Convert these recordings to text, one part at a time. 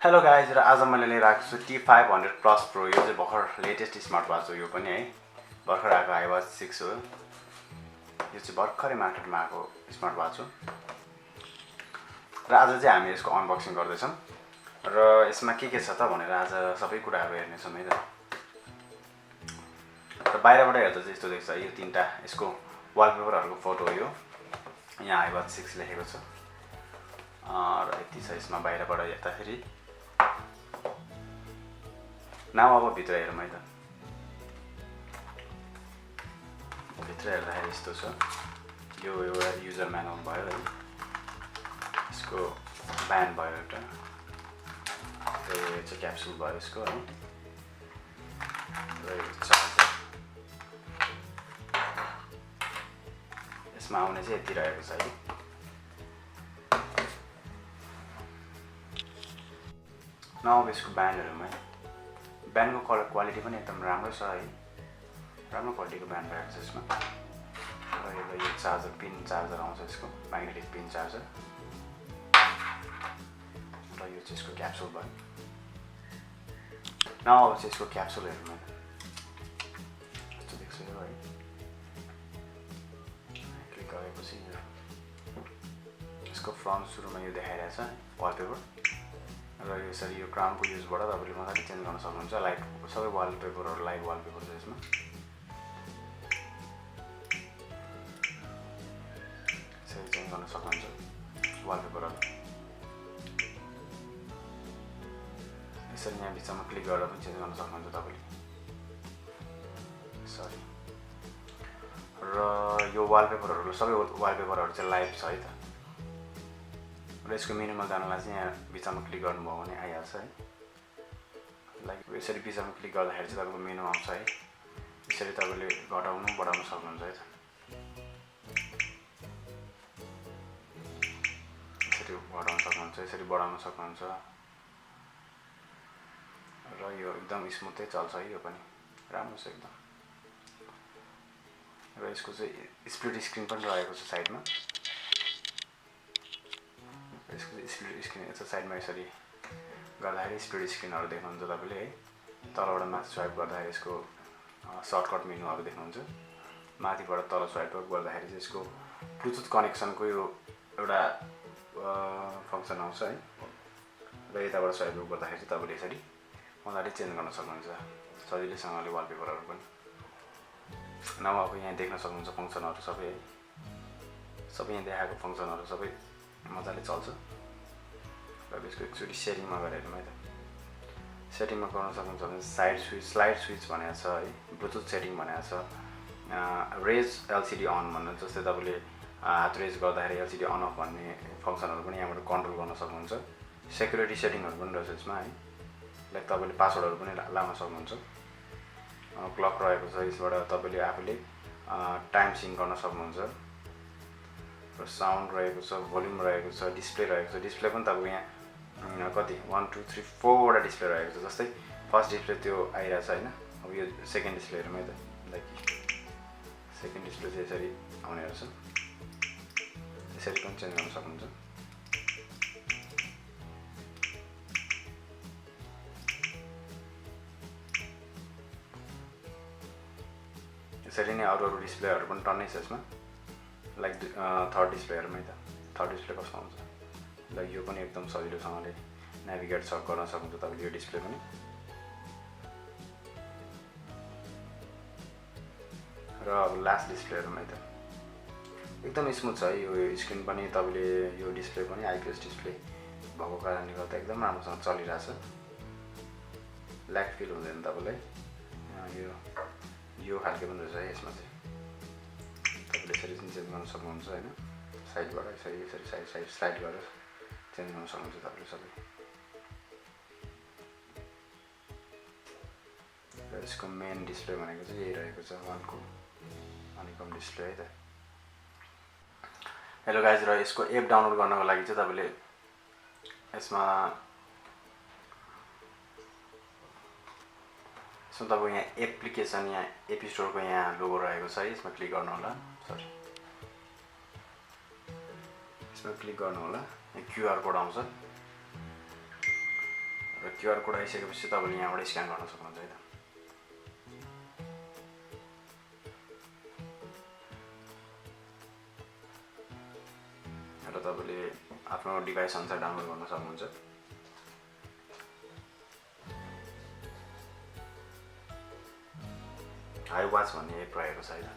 Hello guys र आज मैले लिएर आएको छु T500 प्लस प्रो यो चाहिँ भर्खर लेटेस्ट स्मार्ट वाच हो यो पनि है भर्खर आएको Hw22 हो यो चाहिँ भर्खरै मार्केटमा आएको स्मार्ट वाच हो र आज चाहिँ हामी यसको अनबक्सिङ गर्दैछौँ र यसमा के छ त भनेर आज सबै कुराहरू हेर्नेछौँ है त र बाहिरबाट हेर्दा चाहिँ यस्तो देख्छ यो तीनटा यसको वालपेपरहरूको फोटो हो यो यहाँ Hw22 लेखेको छ र यति छ यसमा बाहिरबाट हेर्दाखेरि नाउ अब भित्र हेरौँ है त भित्र हेर्दाखेरि यस्तो छ यो एउटा युजर म्यानुअल भयो है यसको ब्यान्ड भयो एउटा र यो चाहिँ क्याप्सुल भयो यसको है र यो चार्जर यसमा आउने चाहिँ यति रहेको छ है नाउ अब यसको ब्यान्डहरुमा ब्यान्डको कलर क्वालिटी पनि एकदम राम्रो छ है राम्रो क्वालिटीको ब्यान्ड रहेको छ यसमा र यो चार्जर पिन चार्जर आउँछ यसको म्याग्नेटिक पिन चार्जर र यो चाहिँ यसको क्याप्सुल भयो नाउ अब चाहिँ यसको क्याप्सुल हेर्नु यस्तो देख्छ यो है क्लिक गरेपछि यसको फ्रन्ट सुरुमा यो देखाइरहेछ वालपेपर र यो यसरी यो क्राउनको युजबाट तपाईले मजाले चेन्ज गर्न सक्नुहुन्छ लाइट सबै वालपेपरहरु लाइभ वालपेपर छ यसमा यसरी चेन्ज गर्न सक्नुहुन्छ वालपेपरहरु यसरी यहाँ बिचमा क्लिक गरेर पनि चेन्ज गर्न सक्नुहुन्छ तपाईले सरी र यो वालपेपरहरु सबै वालपेपरहरु चाहिँ लाइभ छ है त र यसको मेनुमा जानलाई चाहिँ यहाँ बिचमा क्लिक गर्नुभयो भने आइहाल्छ है लाइक यसरी बिचमा क्लिक गर्दाखेरि चाहिँ तपाईको मेनु आउँछ है यसरी तपाईले घटाउनु बढाउन सक्नुहुन्छ है त यसरी घटाउन सक्नुहुन्छ यसरी बढाउन सक्नुहुन्छ र यो एकदम स्मुथै चल्छ है यो पनि राम्रो छ एकदम र यसको चाहिँ स्प्लिट स्क्रिन पनि रहेको छ साइडमा यसको स्प्लिट स्क्रिन यता साइडमा यसरी गर्दाखेरि स्प्लिट स्क्रिनहरु देख्नुहुन्छ तपाईले है तलबाट माथि स्वाइप गर्दाखेरि यसको सर्टकट मेनुहरु देख्नुहुन्छ माथिबाट तल स्वाइप गर्दाखेरि चाहिँ यसको ब्लुटुथ कनेक्सनको यो एउटा फंक्सन आउँछ है र यताबाट स्वाइप गर्दाखेरि चाहिँ तपाईले यसरी मजाले चेन्ज गर्न सक्नुहुन्छ सजिलैसँगले वालपेपरहरु पनि नभए अब यहाँ देख्न सक्नुहुन्छ फंक्सनहरु सबै है सबै यहाँ देखाएको फंक्सनहरु सबै मजाले चल्छ र यसको एकचोटी सेटिङमा गएर हेरौँ है त सेटिङमा गर्न सक्नुहुन्छ भने साइड स्विच स्लाइड स्विच भनेको छ है ब्लुटुथ सेटिङ भनेको छ रेज एलसीडी अन भन्नु जस्तै तपाईले हात रेज गर्दाखेरि एलसीडी अन अफ भन्ने फंक्सनहरु पनि यहाँबाट कन्ट्रोल गर्न सक्नुहुन्छ सेक्युरिटी सेटिङहरु पनि रहेछ यसमा है लाइक तपाईले पासवर्डहरु पनि लाउन सक्नुहुन्छ क्लक रहेको छ यसबाट तपाईले आफूले टाइम सिंक गर्न सक्नुहुन्छ र साउन्ड रहेको छ भोल्युम रहेको छ डिस्प्ले रहेको छ डिस्प्ले पनि तपाईको यहाँ कति 1 2 3 4 वटा डिस्प्ले रहेको छ जस्तै फर्स्ट डिस्प्ले त्यो आइरहेछ हैन अब यो सेकेन्ड डिस्प्ले हेरौँ है त लाइक सेकेन्ड डिस्प्ले चाहिँ यसरी आउने रहेछ यसरी पनि चेन्ज गर्न सक्नुहुन्छ यसरी नै अरु डिस्प्लेहरु पनि टन्नै छ यसमा लाइक थर्ड डिस्प्ले हेरौँ है त थर्ड डिस्प्ले कस्तो आउँछ लाइक यो पनि एकदम सजिलोसँगले नेभिगेट गर्न सक्नुहुन्छ तपाईले यो डिस्प्ले पनि र अब लास्ट डिस्प्ले हेरौँ है त एकदम स्मुथ छ है यो स्क्रिन पनि तपाईले यो डिस्प्ले पनि आइपीएस डिस्प्ले भएको कारणले गर्दा एकदम राम्रोसँग चलिरहेछ ल्याग फिल हुँदैन तपाईलाई यो खालको पनि रहेछ है यसमा चाहिँ तपाईले यसरी चेन्ज गर्न सक्नुहुन्छ हैन साइडबाट यसरी साइड स्लाइड गरेर चेन्ज गर्न सक्नुहुन्छ तपाईले सबै र यसको मेन डिस्प्ले भनेको चाहिँ यही रहेको छ वानको हनीकम डिस्प्ले है त हेलो गाइज र यसको एप डाउनलोड गर्नको लागि चाहिँ तपाईले यसमा तपाईको यहाँ एप्लिकेसन यहाँ एप स्टोरको यहाँ लोगो रहेको छ है यसमा क्लिक गर्नु होला सरी यसमा क्लिक गर्नु होला यहाँ क्यूआर कोड आउँछ र QR कोड आइसकेपछि तपाईले यहाँबाट स्क्यान गर्न सक्नुहुन्छ है त। र तपाईले आफ्नो डिभाइस अनुसार डाउनलोड गर्न सक्नुहुन्छ। Hw22 भन्ने एप रहेको छ है त।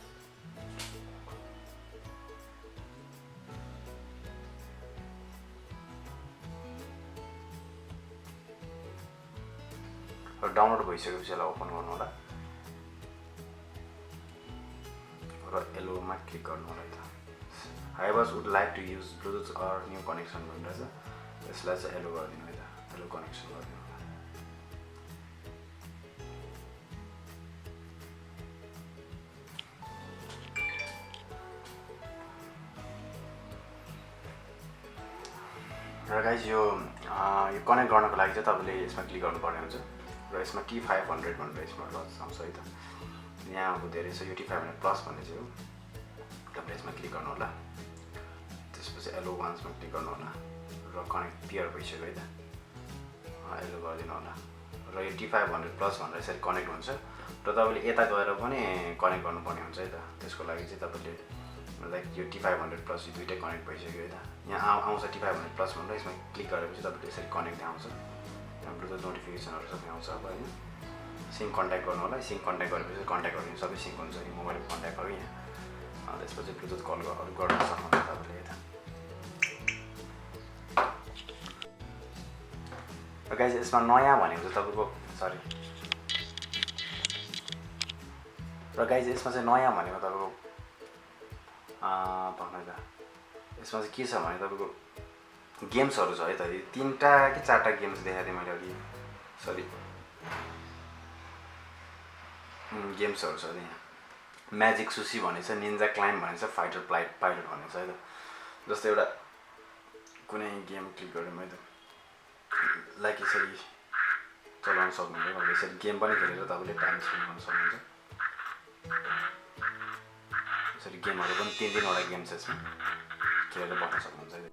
र डाउनलोड भइसकेपछि यसलाई ओपन गर्नु होला र एलोमा क्लिक गर्नु होला है त। Hw22 would like to use Bluetooth or new connection भनेर छ। यसलाई चाहिँ एलो गरिदिनु है त। एलो कनेक्सन गरिदिनु होला। र गाइज यो कनेक्ट गर्नको लागि चाहिँ तपाईले यसमा क्लिक गर्नुपर्ने हुन्छ र यसमा T500 भनेर स्मार्टवच आउँछ है त। यहाँ अब धेरै छ यो T500 प्लस भन्ने चाहिँ हो। तपाईले यसमा क्लिक गर्नु होला। त्यसपछि Hw22 मा क्लिक गर्नु होला र कनेक्ट पेयर भइसक्यो है त। एलो गरिदिनु होला र यो T500 प्लस भनेर यसरी कनेक्ट हुन्छ र तपाईले यता गएर पनि कनेक्ट गर्नुपर्ने हुन्छ है त। त्यसको लागि चाहिँ तपाईले लाइक यो T500 प्लस यो दुईटै कनेक्ट भइसक्यो है त। यहाँ आउँछ T500 प्लस भनेर यसमा क्लिक गरेपछि तपाईले यसरी कनेक्ट आउँछ। यहाँ ब्लुटुथ नोटिफिकेसनहरु सबै आउँछ। अब हैन सिङ कन्ट्याक्ट गर्नु होला। सिङ कन्ट्याक्ट गरेपछि कन्ट्याक्टहरु सबै सिङ हुन्छ। यो मोबाइलको कन्ट्याक्टहरु यहाँ त्यसपछि ब्लुटुथ कल गर्न सक्नुहुन्छ तपाईले है त। र गाइस यसमा नयाँ भनेको चाहिँ तपाईको सरी र गाइस यसमा चाहिँ नयाँ भनेको तपाईको भन्नु त यसमा चाहिँ के छ भने तपाईको गेम्सहरु छ है त। यो 3टा कि 4टा गेम्स देखाथे मैले अघि सरी गेम्सहरु छ यहाँ। म्याजिक सुशी भन्ने छ, निन्जा क्लाइम्ब भन्ने छ, फाइटर पाइलट भन्ने छ है त। जस्तै एउटा कुनै गेम क्लिक गरौँ है त। लाइक यसरी चलाउन सक्नुहुन्छ। अब यसरी गेम पनि खेलेर तपाईले टाइम स्पेन्ड गर्न सक्नुहुन्छ। यसरी गेमहरु पनि 3 वटा गेम्स यसमा खेलेर बस्न सक्नुहुन्छ।